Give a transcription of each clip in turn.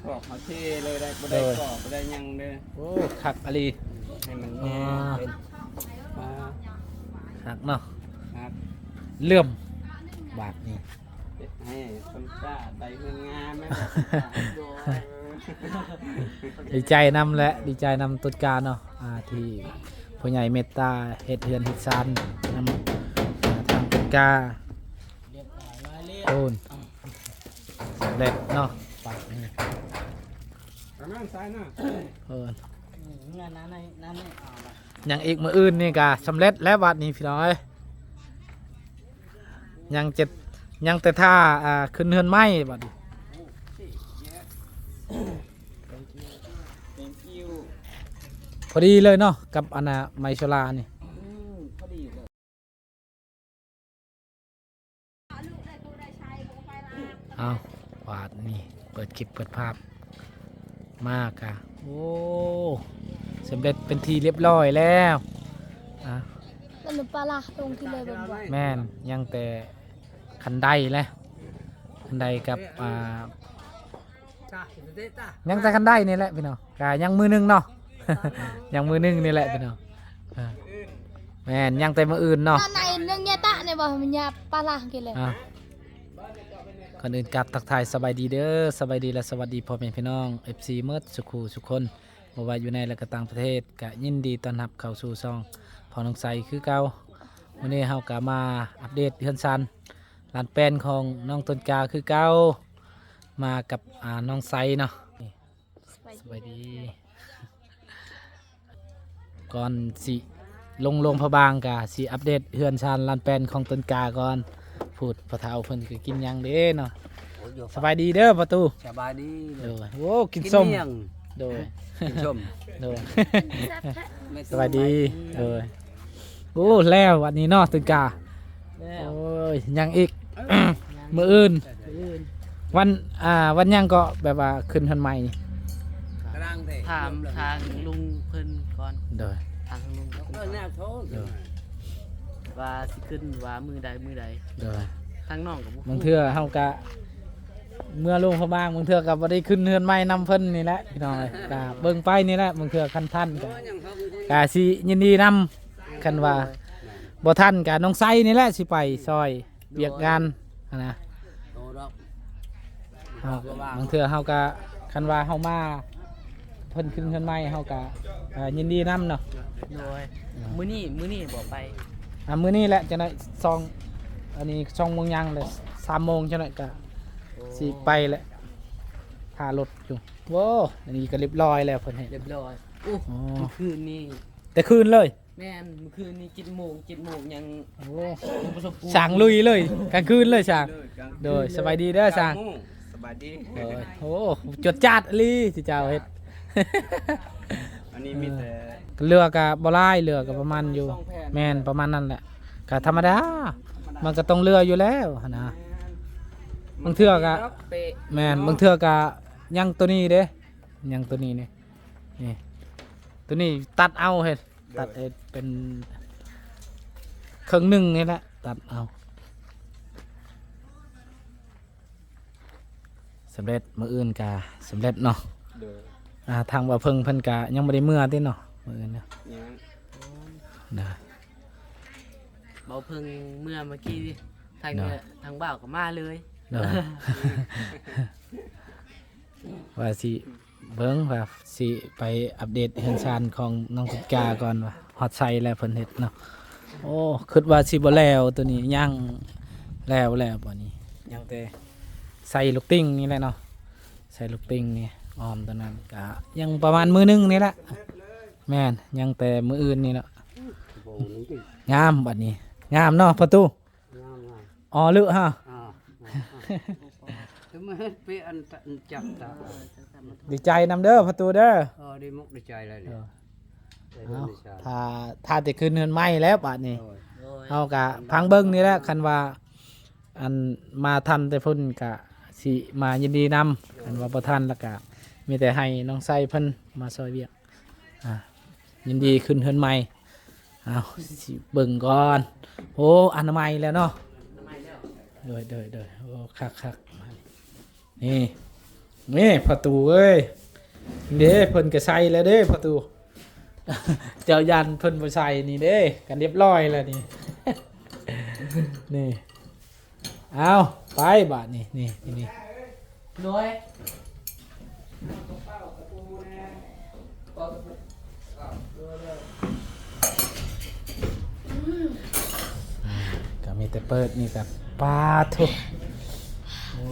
กรอกเขาเท่เลยได้บ่ได้กรอกบ่ได้ยังเด้อ โอ้คักอะไร ให้มันแน่เป็นอ่า คักเนาะ ครับ เลื่อมบาทนี่ ให้คนกล้าไปเมืองงามแม่โดย ดีใจนำและดีใจนำตุดการเนาะที่ผู้ใหญ่เมตตาเฮ็ดเฮือนเฮ็ดซานนำทางตุดกาโอนสำเร็จเนาะบาทนี่ ประมาณซ้ายเนาะ งานนั้นในเอาละ ยังอีกมืออื่นนี่กะสำเร็จแล้วบาทนี้พี่น้อยยังแต่ท่าขึ้นเฮือนไม้บาดนี้ thank you พอดีเลยเนาะกับอนาไมโซลานี่ พอดีเลย เอาบาทนี่เปิดคลิปเปิดภาพมากอะโอ้สำเร็จเป็นทีเรียบร้อยแล้วอ่ะ แล้วหนูปลาละลงที่เลยบ่อย แม่นยังแต่คันไดแหละคันไดกับยังแต่คันไดนี่แหละพี่น้องกายังมือหนึงเนาะ ยังมือหนึงนี่แหละพี่น้องอ่ะแม่นยังแต่มืออื่น ๆ เนาะ นั่นในเรื่องเนี้ยตะเนี่ยบ่มันยาปลาละกินเลย อ่ะก่อนอื่นกลับทักทายสบายดีเด้อสบายดีและสวัสดีพ่อแม่พี่น้อง FC เมิดสุขูสุขคนบ่ว่าอยู่ในและก็ต่างประเทศก็ยินดีต้อนรับเข้าสู่ช่องพอน้องใสคือเก่าวันนี้เฮาก็มาอัปเดตเฮือนซันร้านแป้นของน้องต้นกาคือเก่ามากับน้องไซเนาะนี่สบายดี ก่อนสิลงพระบางกะสิอัปเดตเฮือนซันร้านแป้นของต้นกาก่อนพูดพอเฒ่าเพิ่นก็กินหยังเด้เนาะสบายดีเด้อประตู สบายดี โดยโอ้กินส้ม เมี่ยง โดย กินส้ม โดย สบายดีโดยโอ้แล้ววันนี้เนาะตึงกา แล้ว โอ้ยยังอีก มื้ออื่นวันยังก็แบบว่าขึ้นทันใหม่นี่ กำลังเด้ ถามทางลุงเพิ่นก่อน โดย ทางลุง เออแนวโทษ ว่าสิขึ้นว่ามือใด โดย ทางน้องกับ บางเทื่อเฮากะเมื่อลงพระบางบางเทื่อก็บ่ได้ขึ้นเฮือนใหม่นำเพิ่นนี่แหละพี่น้องเอ้ยกะเบิ่งไปนี่แหละบางเทื่อคันทันกะกะสิยินดีนำคันว่าบ่ทันกะน้องไซนี่แหละสิไปซอยเวียกงานอะนะ โตดอก เฮาบางเทื่อเฮาก็คันว่าเฮามาเพิ่นขึ้นเพิ่นใหม่เฮาก็ยินดีนํเนาะ โดยมื้อนี้บอกไป มื้อนี้แหละจังได๋ซองอันนี้2 โมงยังเลย3 โมงจังได๋ก็สิไปแหละพารถอยู่โว้อันนี้ก็เรียบร้อยแล้วเพิ่นให้ เรียบร้อยโอ้ อ๋อ เมื่อคืนนี้ แต่คืนเลย แม่นเมื่อคืนนี้7 โมงยัง โอ้ ยังประสบกู สร้างลุยเลยกลางคืนเลยสร้างโดยสบายดีเด้อสร้าง สบายดี โดยโอ้จดจ้าดอีหลีสิเจ้าเฮ็ด อันนี้มีแต่ เรือกับบลายเรือกับประมาณอยู่แมนประมาณนั้นแหละก็ธรรมดา มันก็ต้องเรืออยู่แล้วหั่นนะบางเทื่อก็ เป๊ะ แมนบางเทื่อก็ยังตัวนี้เด้ยังตัวนี้นี่ตัวนี้ตัดเอาเฮ็ดตัดเฮ็ดเป็นครึ่งหนึ่งนี่แหละตัดเอาสำเร็จมื้ออื่นก็สำเร็จเนาะ เด้อ ทางว่าเพิ่นก็ยังบ่ได้เมื่อติเนาะมื้ออื่นเนาะ เนี่ย เด้อ เบาเพิ่งเมื่อกี้ทาง เนาะ ทางบ่าวก็มาเลย เด้อ ว่าสิเบิ่งว่าสิไปอัปเดตเฮือนชานของน้องกุดกาก่อนว่าฮอดไซแล้วเพิ่นเฮ็ดเนาะโอ้คิดว่าสิบ่แล้วตัวนี้ยังแล้วบ่นี้ยังแต่ใส่ลูกติ้งนี่แหละเนาะใส่ลูกติ้งนี่ออมตัวนั้นก็ยังประมาณมื้อหนึงนี่แหละแม่นยังแต่มื้ออื่นนี่เนาะ โบนึงติ งามบัดนี้งามเนาะประตู งามงาม อ๋อลึฮะ ถึงมาเฮ็ดไปอันจับตา ดีใจนำเด้อประตูเด้อ ได้มุกได้ใจเลย เอ เนี่ย อ ได้ เอา ได้ใจ ถ้าจะขึ้นเฮือนใหม่แล้วบัดนี้ โอ้ย โดย เฮากะพังเบิ่งนี่แหละคันว่าอันมาทันแต่เพิ่นกะสิมายินดีนำคันว่าบ่ทันแล้วก็มีแต่ให้น้องไส้เพิ่นมาซอยเวียกยินดีขึ้นเฮือนใหม่เอาสิเบิ่งก่อนโอ้อนามัยแล้วเนาะโดยโอ้คักนี่ นี่ประตูเอ้ยเด้เพิ่นก็ใส่แล้วเด้ประตู เจ้ายันเพิ่นบ่ใส่นี่เด้กันเรียบร้อยแล้วนี่ นี่เอาไปบาดนี่นี่ โดย ก็มีแต่เปิดนี่กับปลาทุกโอ้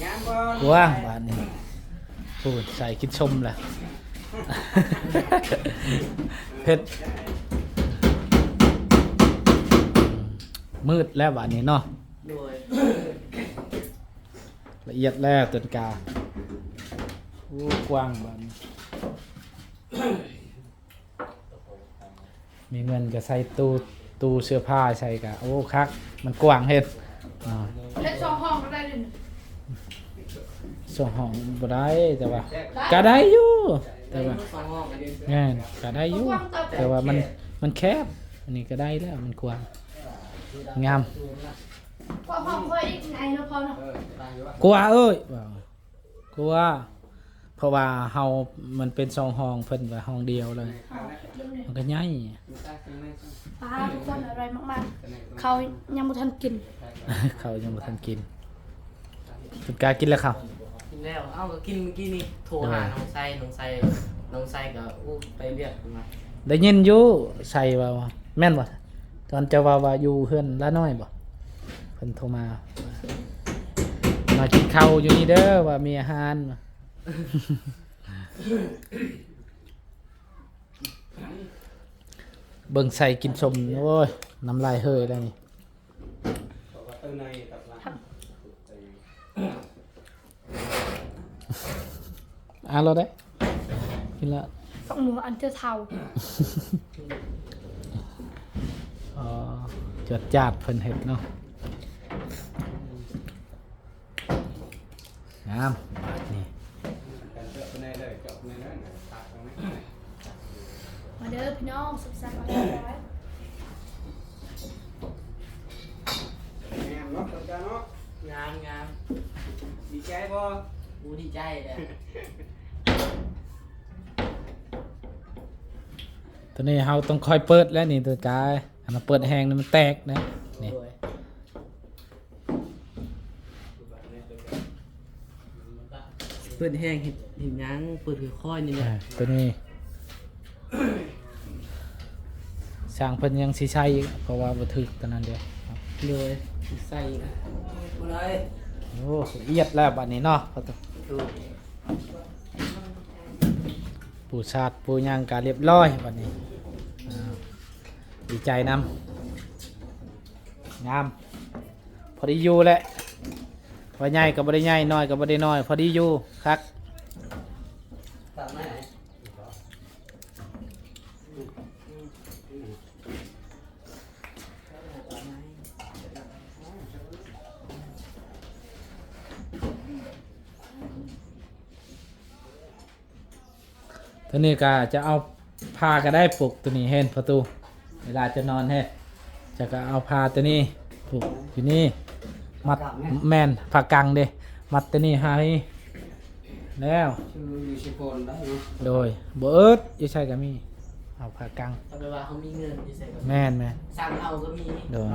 งามบ่ กว้างบาดนี่พูดใส่คิดชมแหละ เผ็ดมืดแล้วบาดนี้เนาะ โดย ละเอียดแล้วต้นกาโอ้กว้างบาดนี้มีเงินก็ใส่ตู้เสื้อผ้าใส่กะโอ้คักมันกว้างเฮ็ดอ่า เล็ก2ห้องก็ได้เลย ส่งห้องบ่ได้แต่ว่าก็ได้อยู่แต่ว่า สองห้องกันดิ แม่นก็ได้อยู่แต่ว่ามันแคบอันนี้ก็ได้แล้วมันกว้างงาม พอห้องค่อยได้ไงเนาะพอเนาะ กว่าเอ้ยว่ากว่าเพราะว่าเฮามันเป็น2ห้องเพิ่นว่าห้องเดียวเลยมันก็ใหญ่ ป้าทุกคนอร่อยมากๆเขายังบ่ทันกิน เขายังบ่ทันกินต้นกากินแล้วครับ กินแล้วเอ้าก็กินเมื่อกี้นี่โทรหาน้องไส้ก็อู้ไปเรียกมา ได้ยินอยู่ใส่ว่าแม่นบ่ตอนจะว่าอยู่เฮือนละน้อยบ่เพิ่นโทรมากินข้าวอยู่นี่เด้อว่ามีอาหารว่ะ เบิ่งใส่กินชมโอ้ยน้ำลายเฮยแล้วนี่อ่ะเราได้กินละ ต้องหนูอันเจอเทา อ๋อจดจาดเพิ่นเฮ็ดเนาะงามบาดนี่ มาเด้อพี่น้องสุขสันต์วันลอย งามเนาะต้นกาเนาะ งาม ดีใจบ่ อู้ดีใจเลย ตอนนี้เฮาต้องคอยเปิดแล้วนี่ตัวกายอันนั้นเปิดแห้งนี่มันแตกนะนี่ โดย เปิดแห้งเห็นยังเปิดค่อยๆนี่แหละ ตัวนี้สร้างเพิ่นยังสิใช้อีกเพราะว่าบ่ถึกตอนนั้นเด้อ โดยใส่บ่ได้ โอ้ละเอียดแล้วบัดนี้เนาะพอตัว ดู ปูชาดปูย่างกาเรียบร้อยบัดนี้อ่าดีใจนำงามพอดีอยู่แหละพอใหญ่ก็บ่ได้ใหญ่น้อยก็บ่ได้น้อยพอดีอยู่คัก ตัดไหน ตัวนี้ก็จะเอาผ้าก็ได้ปลุกตัวนี้เห็นประตูเวลาจะนอนเห็นจะก็เอาผ้าตัวนี้ปลุกอยู่นี่มัดแมนผ้ากังเด้มัดตัวนี้ให้แล้ว ชื่ออยู่ชิโปนได้เนาะ โดยบ่เอิดอยู่ใช่ก็มีเอาผ้ากัง เอาไปว่าเขามีเงินที่ใส่ แม่น สั่งเอาก็มี โดย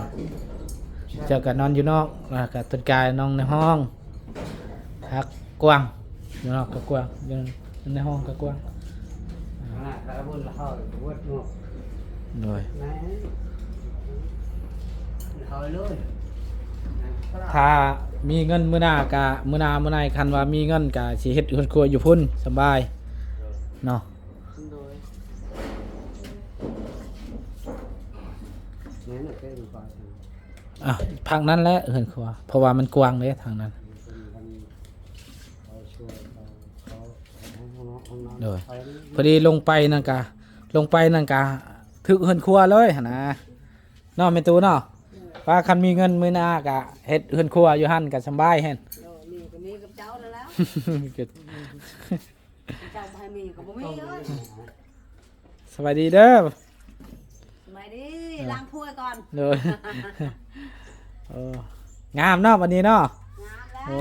เจ้าก็นอนอยู่นอกแล้วก็ต้นกายนอนในห้องพักกว้างอยู่นอกก็กว้างอยู่ในห้องก็กว้าง แล้วบนละเฮาวัดเนาะ โดย ไหนเฮาเลย ถ้ามีเงินมื้อหน้ากะมื้อหน้ามื้อไหนคันว่ามีเงินกะสิเฮ็ดครัวอยู่พุ่นสบายเนาะ โดย แม่นก็อยู่ป่า อ่ะทางนั้นแหละเฮือนครัวเพราะว่ามันกว้างเด้ทางนั้น เขาช่วยเขา โดยพอดีลงไปนั่นกะถึกเฮือนครัวเลยหั่นนะเนาะแม่ตูเนาะว่าคันมีเงินมื้อหน้ากะเฮ็ดเฮือนครัวอยู่หั่นก็สำบายแฮน มีก็มีกับเจ้าแล้ว ก็ เจ้าบ่ให้มีก็บ่มีเอ้ย สวัสดีเด้อ สมัยดีล้างถ้วยก่อน เลย โอ้งามเนาะวันนี้เนาะ งามแล้ว โอ้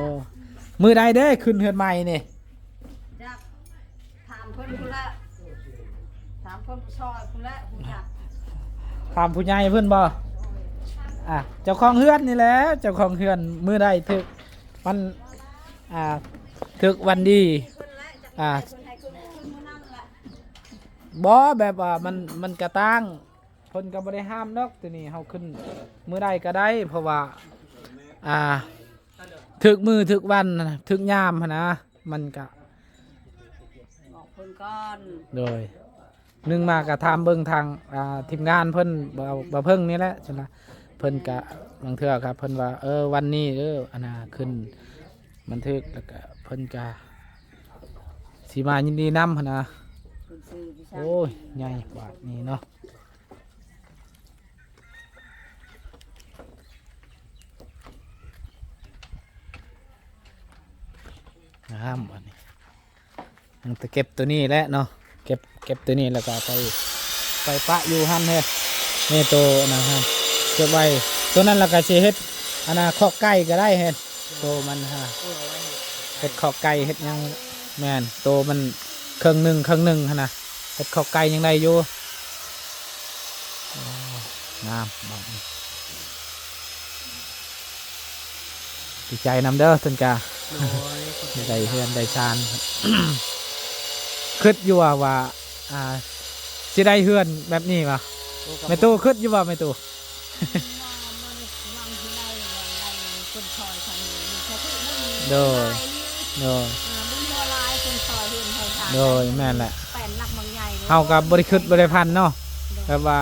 มือใดเด้ขึ้นเฮือนใหม่นี่ อยากถามเพิ่นพุ่นละถามเพิ่นผู้ซอยพุ่นละผู้อยาก ถามผู้ใหญ่เพิ่นบ่เจ้าของเฮือนนี่แหละเจ้าของเฮือนมือใดถึกมันถึกวันดี เพิ่นละจาก อ่า เพิ่นให้ขึ้นมื้อนั้นละ บ่แบบว่ามันกระตั้งเพิ่นก็บ่ได้ห้ามดอกตัวนี้เฮาขึ้นมือใดก็ได้ เพราะว่าถึกมือถึกวันถึกยามหั้นนะมันก็ บอกเพิ่นก่อน โดยนึงมาก็ถามเบิ่งทางทีมงานเพิ่นบ่เพิ่งนี่แหละใช่ไหมเพิ่นก็บางเทื่อครับเพิ่นว่าวันนี้อันน่ะขึ้นบันทึกแล้วก็เพิ่นก็สิมายินดีนำหั่นนะ เพิ่นซื้อพี่ชาย โอ้ยใหญ่บาดนี้เนาะงามอันนี้ยังจะเก็บตัวนี้แหละเนาะเก็บตัวนี้แล้วก็ไปปะอยู่หั่นเฮ็ดนี่ตัวนะครับเก็บไว้ตัวนั้นแล้วก็สิเฮ็ดอันน่ะคอกไก่ก็ได้เฮ็ดตัวมันฮะเฮ็ดคอกไก่เฮ็ดหยังแม่นตัวมันครึ่งหนึ่งหั่นน่ะเฮ็ดคอกไก่ยังได้อยู่งามบัดนี้ดีใจนำเด้อท่านกา ได้เฮือนได้ชาน คิดอยู่ว่าสิได้เฮือนแบบนี้ป่ะแม่ตู้คิดอยู่ว่าแม่ตู้ มันที่ได้คนซอยทางนี้มีแค่ที่บ่มี โดย โดย มีบ่หลายคนซอยเฮือนไทยทาง โดยแม่นแหละ แป้นหลักบางใหญ่ เฮากับบริคิดบริพันธ์เนาะแบบว่า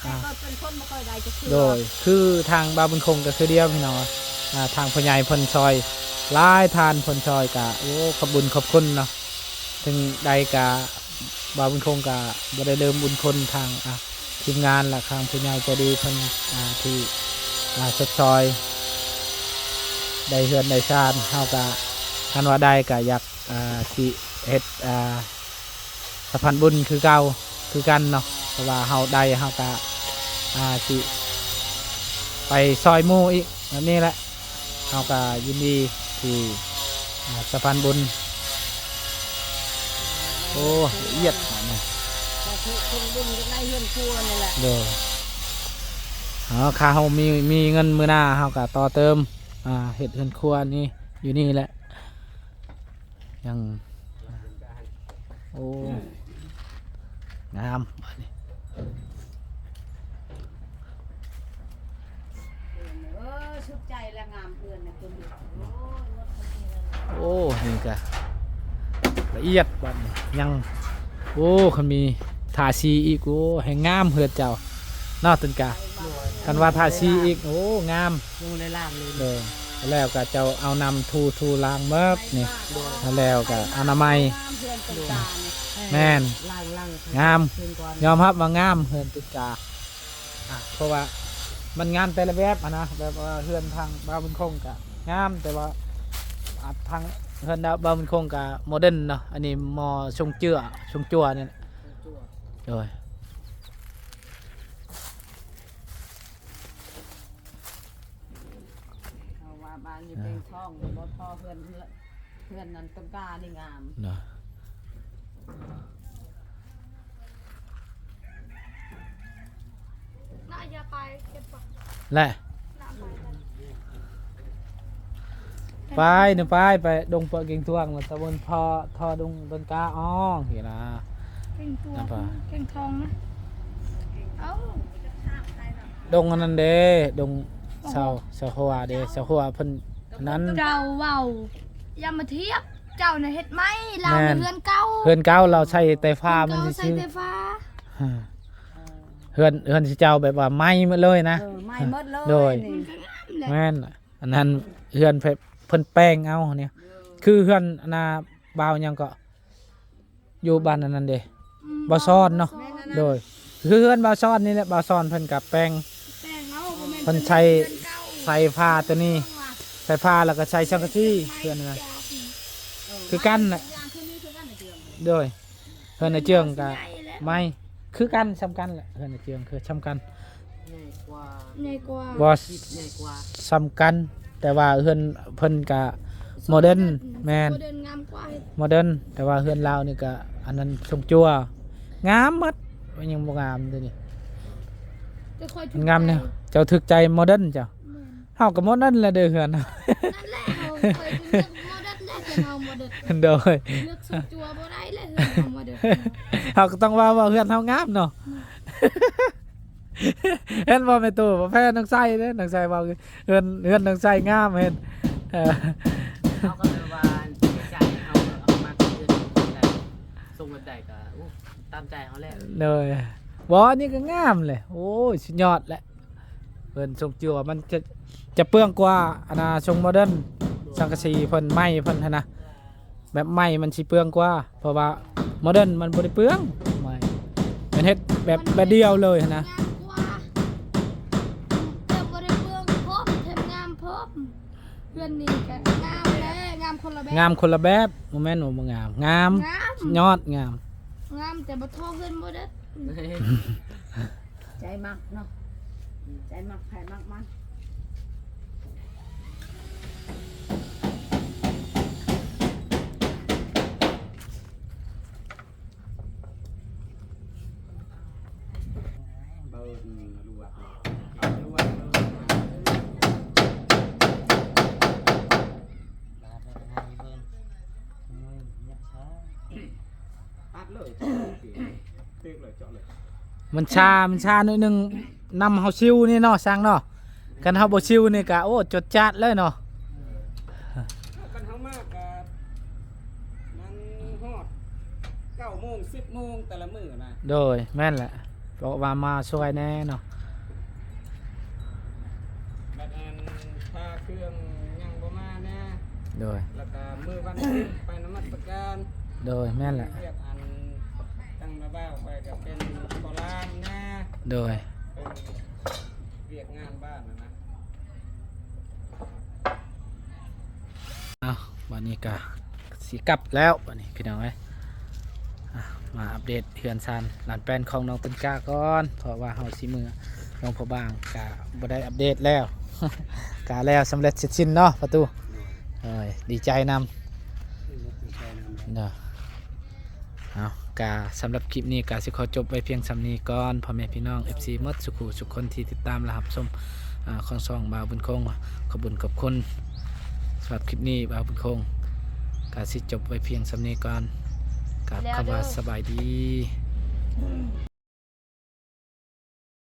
แต่ก็เป็นคนบ่ค่อยได้จะซื้อ โดยคือทางบาวบุญคงก็คือเดียวพี่น้องทางพ่อใหญ่เพิ่นซอยหลายทานเพิ่นซอยกะโอ้ขอบบุญขอบคุณเนาะถึงใดกะบาวบุญคงกะบ่ได้ลืมบุญคุณทางทีมงานและทางพ่อใหญ่ใจดีเพิ่นที่สดซอยได้เฮือนได้ชานเฮากะคันว่าได้กะอยากสิเฮ็ดสะพานบุญคือเก่าคือกันเนาะเพราะว่าเฮาได้เฮากะสิไปซอยหมู่อีกแบบนี้แหละเฮาก็ยินดีที่สะพานบุญโอ้ละเอียดนี่ แต่คนบุญก็ได้เฮือนครัวนี่แหละ เด้อค่าเฮามีเงินมื้อหน้าเฮาก็ต่อเติมเฮ็ดเฮือนครัวนี่อยู่นี่แหละยังโอ้งามบัดนี้ ชุดใจและงามเพื่อนนะคุณ โอ้นี่ก็ละเอียดบัดนี้ยังโอ้คันมีทาสีอีกโอ้ให้งามเฮือดเจ้าเนาะต้นกาคันว่าทาสีอีกโอ้งาม ลงในล่างเลย เด้อแล้วก็เจ้าเอานำทูล้างเมิบนี่แล้วก็อนามัย เพื่อนเป็นตาเนี่ย แม่น ล่าง งาม คืนก่อน ยอมรับว่างามเฮือนต้นกาเพราะว่ามันงามแต่ละแบบนะแบบว่าเฮือนทางบ้านบุญคงก็งามแต่ว่าทางเฮือนบ้านบุญคงก็โมเดิร์นเนาะอันนี้มอชงจั่วเนี่ยโดย เอาว่าบ้านอยู่เป็นช่องรถพ่อเพื่อนนั้นต้นกานี่งาม เนาะ น่าจะไปเก็บปะ แหละ น่าไป ไปดงเปาะเก่งทวงตะบนพอทอดงต้นกาอ้อเห็นนะ เก่งตัว น่าไป เก่งทองนะเอ้า ดงอันนั้นเด้ดงเสาหัวเด้เสาหัวเพิ่นนั้น เจ้าเว้าอย่ามาเทียบเจ้าน่ะเฮ็ดไหมเรา แม่ น่ะ น เฮือนเก่า เฮือนเก่าเราใช้แต่ฟ้ามัน เฮือนเก่าใส่ ซื่อ แต่ฟ้า ๆเฮือนสิเจ้าแบบว่าไหม้หมดเลยนะ ไม่หมดเลย โดย นี่ แหละ แม่นอันนั้นเฮือนเพิ่นแป้งเอาเนี่ยคือเฮือนอันน่ะบ่าวหยังก็อยู่บ้านอันนั้นเด้บ่ซ่อนเนาะโดยคือเฮือนบ่าวซ่อนนี่แหละบ่าวซ่อนเพิ่นก็แป้ง แป้งเอาบ่แม่ เพิ่นใช้ใส่ผ้าตัวนี้ใส่ผ้าแล้วก็ใส่ชังกะที่เพื่อนนะคือกันน่ะโดยเพื่อนในเจืองก็ไม่คือกันซ้ำกันแหละเพื่อนในเจืองคือซ้ำกัน ใหญ่กว่า ใหญ่กว่า บ่ ใหญ่กว่า ซ้ำกันแต่ว่าเพื่อนก็ โมเดิร์นแมน โมเดิร์นงามกว่า โมเดิร์นแต่ว่าเฮือนลาวนี่ก็อันนั้นทรงจั่วงามหมดมันยังบ่งามตัวนี้ จะคอย มันงามเนี่ยเจ้าถึกใจโมเดิร์นเจ้าเฮาก็โมเดิร์นแหละเด้อเฮือน นั่นแหละเขาเคยเลือกโมเดิร์นแรกจะเอาโมเดิร์น โดย เลือกสุดจัวบ่ได้เลยเอาโมเดิร์น เฮาก็ต้องว่าเฮือนเฮางามเนาะ เห็นบ่แม่ตู่บ่แพ้น้องไส้เด้อน้องไส้ว่าเฮือนน้องไส้งามเห็นเขาก็เลยว่าใจเอามาก็คือได้ส่งแบบใดก็ตามใจเขาแหละ เลยบ่อันนี้ก็งามเลยโอ้ยสุดยอดแหละเพิ่นทรงจั่วมันจะเปลืองกว่าอันน่ะทรงโมเดิร์นสังกะสีเพิ่นไม้เพิ่นหั่นนะแบบไม้มันสิเปลืองกว่าเพราะว่าโมเดิร์นมันบ่ได้เปลืองไม้มันเฮ็ดแบบเดียวเลยหั่นนะ งามกว่าแต่บ่ได้เปลืองพบแถมงามพบเพื่อนนี่ก็งามแล้งามคนละแบบ งามคนละแบบบ่แม่นว่าบ่งามงาม งาม ยอดงาม งามแต่บ่เท่าเพื่อนบ่ได้ ใจมักเนาะใจมักไผ่มักมัน เบอร์รัวปัดเลยเตกเลยเจาะเลย มันชาหน่อยหนึงนำเฮาซิวนี่เนาะสร้างเนาะกันเฮาบ่ซิวนี่ก็โอ้จดจัดเลยเนาะ กันเฮามากกับมันฮอด9 โมง 10 โมงแต่ละมื้อนะ โดยแม่นแหละเพราะว่ามาช่วยแน่เนาะ บัดอันพาเครื่องยังบ่มาแน่ โดย แล้วก็มื้อวันไปนมัสการ โดยแม่นแหละ เรียกอันตั้งมาบ้าไปก็เป็นโบราณแน่ โดย เป็นเรียกงานบ้านนะ เอาวันนี้ก็สิกลับแล้ววันนี้พี่น้องเอ้ยอ่ะมาอัปเดตเฮือนซานหลานแป้นของน้องต้นกล้าก่อนเพราะว่าเฮาสิมือน้องพ่อบางก็บ่ได้อัปเดตแล้ว กาแล้วสำเร็จเสร็จสิ้นเนาะประตูเอ้ยดีใจนำเนาะเอากาสำหรับคลิปนี้กาสิขอจบไว้เพียงสำนี้ก่อนพ่อแม่พี่น้อง FC หมดสุขุสุขคนที่ติดตามและรับชมของช่องบ่าวบุญคงขอบคุณขอบคุณสำหรับคลิปนี้บ่าวบุญคงกาสิจบไว้เพียงสำนี้ก่อนกับคำว่าสบายดี